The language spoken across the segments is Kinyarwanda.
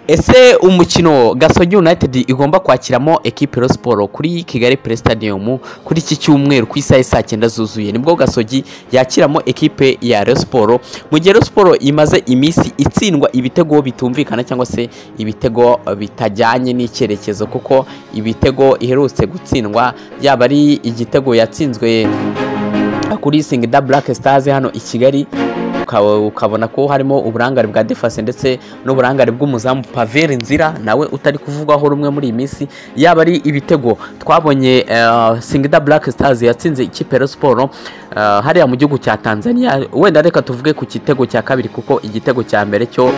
Ese umukino Gasogi United igomba kwakiramo ekipe Rayon Sports kuri Kigali Play Stadium kuri iki cyumweru ku isaha saa 9 zuzuye nibwo Gasogi yakiramo ekipe ya Rayon Sports mu gihe Rayon Sports imaze iminsi itsindwa ibitego bitumvikana cyangwa se ibitego bitajyanye n'icyerekezo kuko ibitego iherutse gutsindwa yaba ari igitego yatsinzwe kuri Singida Black Stars hano i Kigali ukabona ko harimo uburangare bwa defense ndetse n'uburangare bw'umuzamu Pavel Nzira nawe utari kuvugwaho rumwe muri iyi minsi yaba ari ibitego twabonye Singida Black Stars yatsinze ikipe ya Sport hariya mu gihugu cya Tanzania wenda reka tuvuge ku kitego cya kabiri kuko igitego cya mbere cyo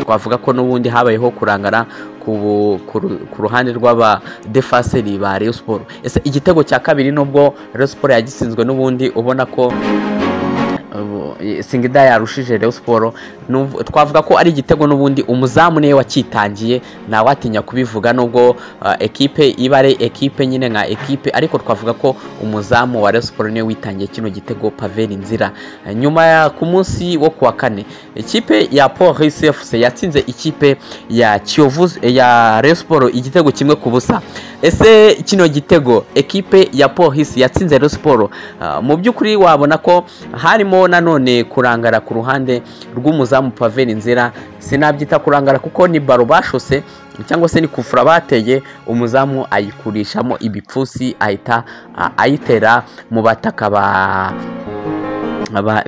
twavuga ko n'ubundi habayeho kurangara ku ruhande rw'aba defenseri ba Rayon Sports. Ese igitego cya kabiri nubwo Rayon Sports yagisinzwe n'ubundi ubona ko Singida yarushije Rayon Sports twavuga ko ari igitego n'ubundi umuzamu niwe wakitangiye na watinya kubivuga nubwo ekipe ibare ekipe nyine nka ekipe ariko twavuga ko umuzamu wa Rayon Sports niwe witangiye kino gitego Pavel Nzira. Nyuma ku munsi wo kuwa kane ekipe ya Police FC yatsinze ikipe ya Kiyovu ya Rayon Sports igitego kimwe ku busa. Ese kino gitego ekipe ya Police yatsinze Rayon Sports mu by'ukuri wabona ko harimo nanone kurangara ku ruhande rw'umuzamu Pavel Nzira, sinabyita kurangara kuko ni baro bashose cyangwa se ni kufura bateye umuzamu ayikurishamo ibipfusi ahita ayitera mu bataka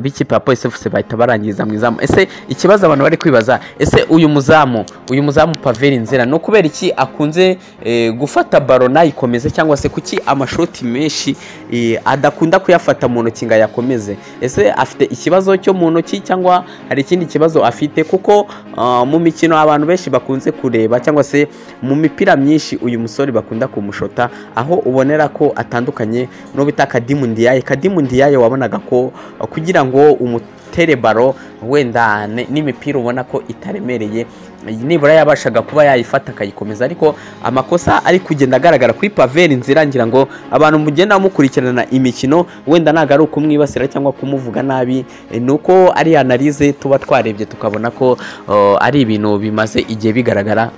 b'ikipe ya Police FC bahita barangiza mu izamu. Ese ikibazo abantu bari kwibaza, ese uyu muzamu Pavel Nzira no kubera iki akunze gufata baro nayikomeze cyangwa se kuki amashoti menshi adakunda kuyafata mu ntoki ngo yakomeze? Ese afite ikibazo cyo mu ntoki cyangwa hari ikindi kibazo afite? Kuko mu mikino abantu benshi bakunze kureba cyangwa se mu mipira myinshi uyu musore bakunda kumushota aho ubonera ko atandukanye no bita Kadimu Ndiaye wabonaga ko kugira ngo umutere baro wenda n'imipira ubona ko itaremereye nibura yabashaga kuba yayifata akayikomeza, ariko amakosa ari kugenda agaragara kuri Pavel Nzira ngira ngo abantu mugenda mukurikirana imikino wenda ntago ari ukumwibasira cyangwa kumuvuga nabi, nuko ari analyse tuba twarebye tukabona ko ari ibintu bimaze igihe bigaragara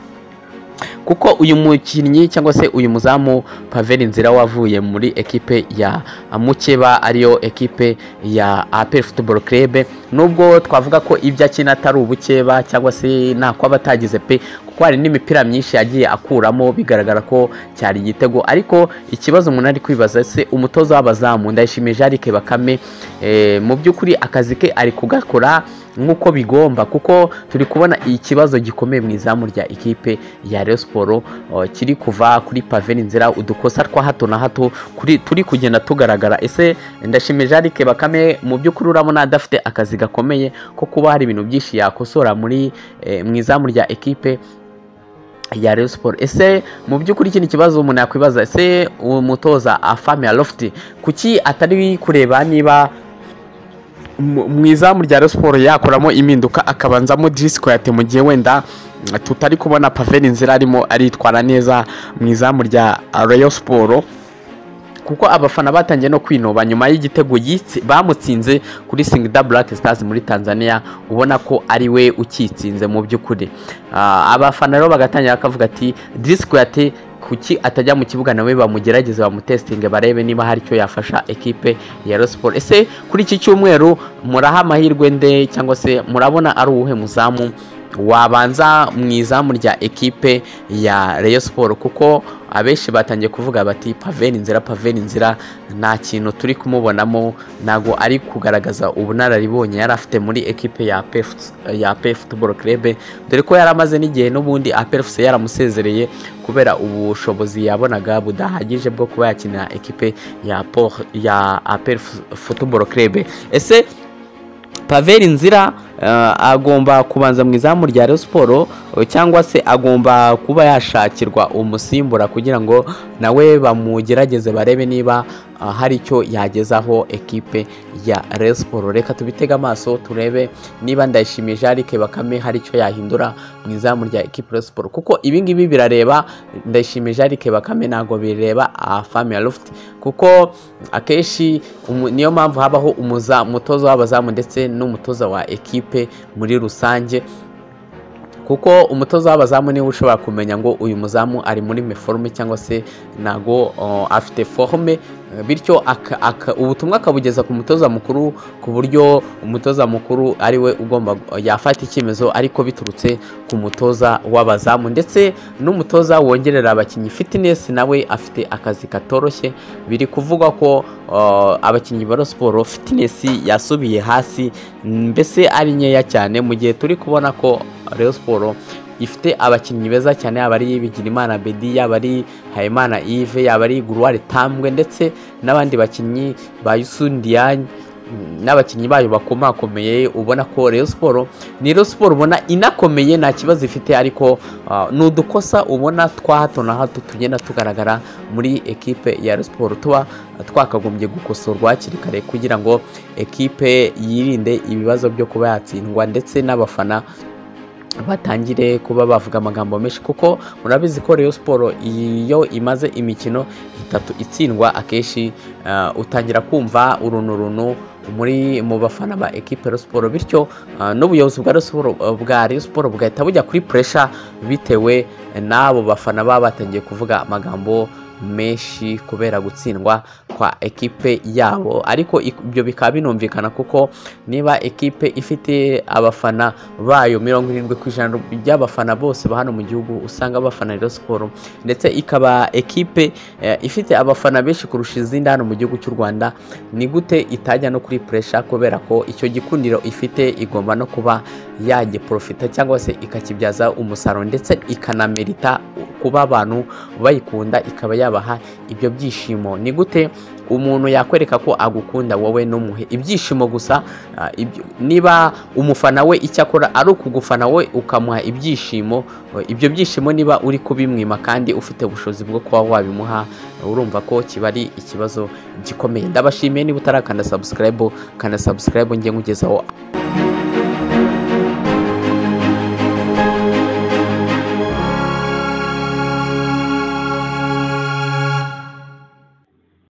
kuko uyu mukinnyi cyangwa se uyu muzamu Pavel Nzira wavuye muri ekipe ya Mukeba ariyo ekipe ya APR Football Club, nubwo twavuga ko ibyo akina atari ubukeba cyangwa se nako abatagize pe kuko hari n'imipira myinshi yagiye akuramo bigaragara ko cyari igitego, ariko ikibazo umuntu ari kwibaza se umutoza w'abazamu Ndayishimiye Jean Bakame mu by'ukuri akazi ke ari kugakora nkuko bigomba, kuko turi kubona ikibazo gikomeye mu izamu rya ekipe ya Rayon Sports kiri kuva kuri Pavel Nzira, udukosa twa hato na hato turi kugenda tugaragara. Ese Ndashimiye Jean Bakame mu by'ukuri urabona adafite akazi gakomeye ko kuba hari ibintu byinshi yakosora muri mu izamu rya ekipe ya Rayon Sports? Ese mu by'ukuri ikindi kibazo umuntu yakwibaza, ese umutoza Afame Aloft kuki atari kureba niba mu izamu rya Rayon Sports yakoramo impinduka akabanzamo Drisco yate mu gihe wenda tutari kubona Pavel Nzira arimo aritwara neza mu izamu rya Rayon Sports, kuko abafana batangiye no kwinoba nyuma y'igitego bamutsinze kuri Singida Black Stars muri Tanzania, ubona ko ari we ukitsinze mu by'ukuri. Abafana rero bagatangira bakavuga ati Drisco yate kuki atajya mu kibuga nawe bamugerageze bamutestinge barebe niba hari icyo yafasha ekipe ya Rayon Sports. Ese kuri iki cyumweru muraha amahirwe nde cyangwa se murabona ari uwuhe muzamu wabanza mu izamu rya ekipe ya Rayon Sports? Kuko abenshi batangiye kuvuga bati Pavel Nzira nta kintu turi kumubonamo, nago ari kugaragaza ubunararibonye yari afite muri ekipe ya APR Football Club, dore ko yari amaze n'igihe n'ubundi APR FC yaramusezereye kubera ubushobozi yabonaga budahagije bwo kuba yakina ekipe ya APR Football Club. Ese Pavel Nzira agomba kubanza mu izamu rya Rayon Sports cyangwa se agomba kuba yashakirwa umusimbura kugira ngo nawe bamugerageze barebe niba hari icyo yagezaho ekipe ya Rayon Sports? Reka tubitega amaso turebe niba Ndayishimiye Jean Bakame hari icyo yahindura mu izamu rya ekipe Rayon Sports, kuko ibi ngibi birareba Ndayishimiye Jean Bakame ntago bireba Afame Aloft, kuko akenshi niyo mpamvu habaho umutoza w'abazamu ndetse n'umutoza wa ekipe muri rusange. kuko umutoza w'abazamu niwe ushobora kumenya ngo uyu muzamu ari muri meforme cyangwa se ntago afite forme, bityo ubutumwa akabugeza ku mutoza mukuru, ku buryo umutoza mukuru ari we ugomba yafata icyemezo ariko biturutse ku mutoza w'abazamu. Ndetse n'umutoza wongerera abakinnyi fitness nawe afite akazi katoroshye. Biri kuvuga ko abakinnyi ba Rayon Sports fitness yasubiye hasi, mbese ari nkeya cyane, mu gihe turi kubona ko Rayon Sports ifite abakinnyi beza cyane, yaba ari Bigirimana Bedi, yaba ari Hayimana Yves, yaba ari Gloire Tambwe, ndetse n'abandi bakinnyi ba Yusundianye n'abakinnyi bayo bakomakomeye. Ubona ko Rayon Sports ni Rayon Sports ubona inakomeye, nta kibazo ifite, ariko n'udukosa ubona twa hato na hato tugenda tugaragara muri ekipe ya Rayon Sports tuba twakagombye gukosorwa hakiri kare kugira ngo ekipe yirinde ibibazo byo kuba yatsindwa, ndetse n'abafana batangire kuba bavuga amagambo menshi, kuko murabizi ko Rayon Sports iyo imaze imikino 3 itsindwa akeshi utangira kumva uruntu mu bafana ba ekipe Rayon Sports, bityo n'ubuyobozi bwa Rayon Sports bugahita bujya kuri pressure bitewe n'abo bafana baba batangiye kuvuga amagambo menshi kubera gutsindwa kwa ekipe yabo. Ariko ibyo bikaba binumvikana, kuko niba ekipe ifite abafana bayo 70% by'abafana bose ba hano mu gihugu usanga abafana Rayon Sports, ndetse ikaba ekipe ifite abafana benshi kurusha izindi hano mu gihugu cy'u Rwanda, ni gute itajya no kuri pressure? Kubera ko icyo gikundiro ifite igomba no kuba yaje profita cyangwa se ikakibyaza umusaruro, ndetse ikanamerita kuba abantu bayikunda, ikaba yabaha ibyo byishimo. Ni gute umuntu yakwereka ko agukunda wowe n'umuhe ibyishimo gusa? Niba umufana we icyo akora ari ukugufana we ukamuha ibyishimo, ibyo byishimo niba uri kubimwima kandi ufite ubushobozi bwo kuba wabimuha, urumva ko kiba ari ikibazo gikomeye. Ndabashimiye, niba utarakanda subscribe, kana subscribe ngiye nkugezaho